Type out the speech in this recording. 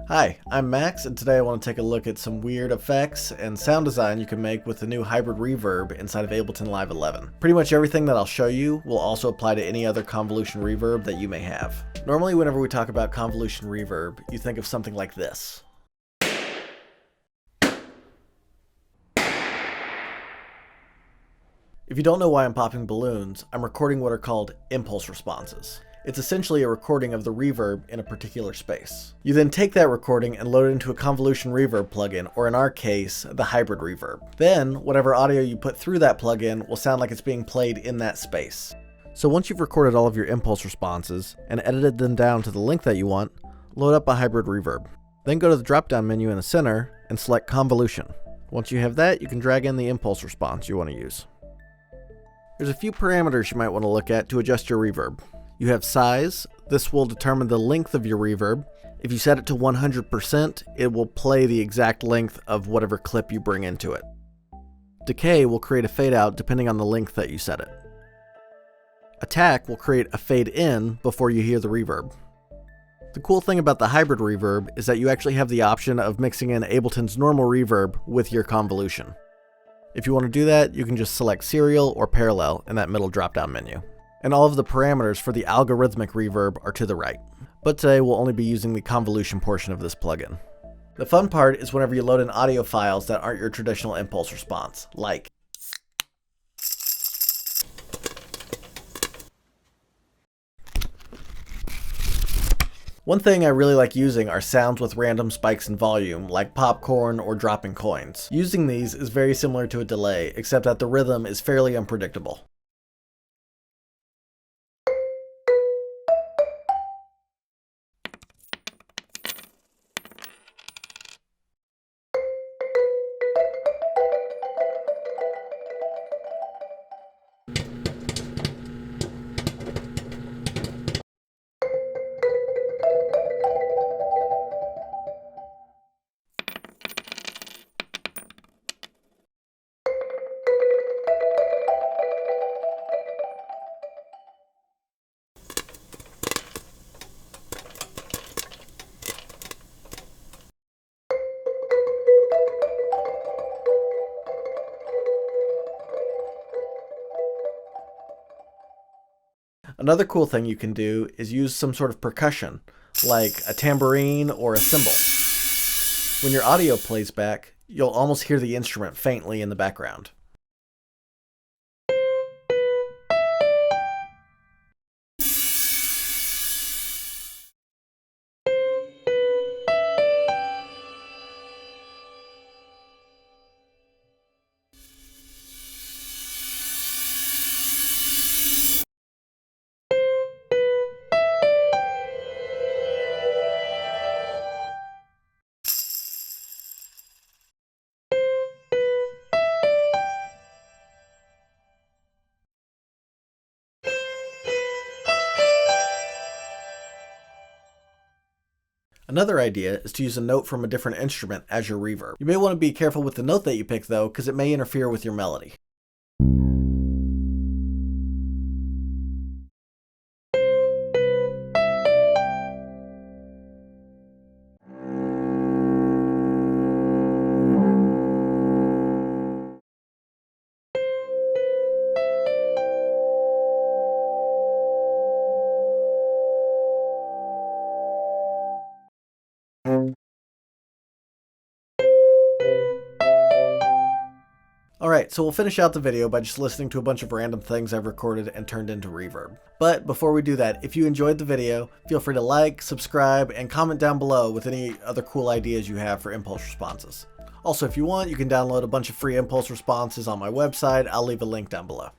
Hi, I'm Max, and today I want to take a look at some weird effects and sound design you can make with the new hybrid reverb inside of Ableton Live 11. Pretty much everything that I'll show you will also apply to any other convolution reverb that you may have. Normally, whenever we talk about convolution reverb, you think of something like this. If you don't know why I'm popping balloons, I'm recording what are called impulse responses. It's essentially a recording of the reverb in a particular space. You then take that recording and load it into a convolution reverb plugin, or in our case, the hybrid reverb. Then, whatever audio you put through that plugin will sound like it's being played in that space. So once you've recorded all of your impulse responses and edited them down to the length that you want, load up a hybrid reverb. Then go to the drop-down menu in the center and select Convolution. Once you have that, you can drag in the impulse response you want to use. There's a few parameters you might want to look at to adjust your reverb. You have size. This will determine the length of your reverb. If you set it to 100%, it will play the exact length of whatever clip you bring into it. Decay will create a fade out depending on the length that you set it. Attack will create a fade in before you hear the reverb. The cool thing about the hybrid reverb is that you actually have the option of mixing in Ableton's normal reverb with your convolution. If you want to do that, you can just select serial or parallel in that middle drop-down menu. And all of the parameters for the algorithmic reverb are to the right. But today we'll only be using the convolution portion of this plugin. The fun part is whenever you load in audio files that aren't your traditional impulse response, like one thing I really like using are sounds with random spikes in volume, like popcorn or dropping coins. Using these is very similar to a delay, except that the rhythm is fairly unpredictable. Another cool thing you can do is use some sort of percussion, like a tambourine or a cymbal. When your audio plays back, you'll almost hear the instrument faintly in the background. Another idea is to use a note from a different instrument as your reverb. You may want to be careful with the note that you pick though, because it may interfere with your melody. Alright, so we'll finish out the video by just listening to a bunch of random things I've recorded and turned into reverb. But before we do that, if you enjoyed the video, feel free to like, subscribe, and comment down below with any other cool ideas you have for impulse responses. Also, if you want, you can download a bunch of free impulse responses on my website. I'll leave a link down below.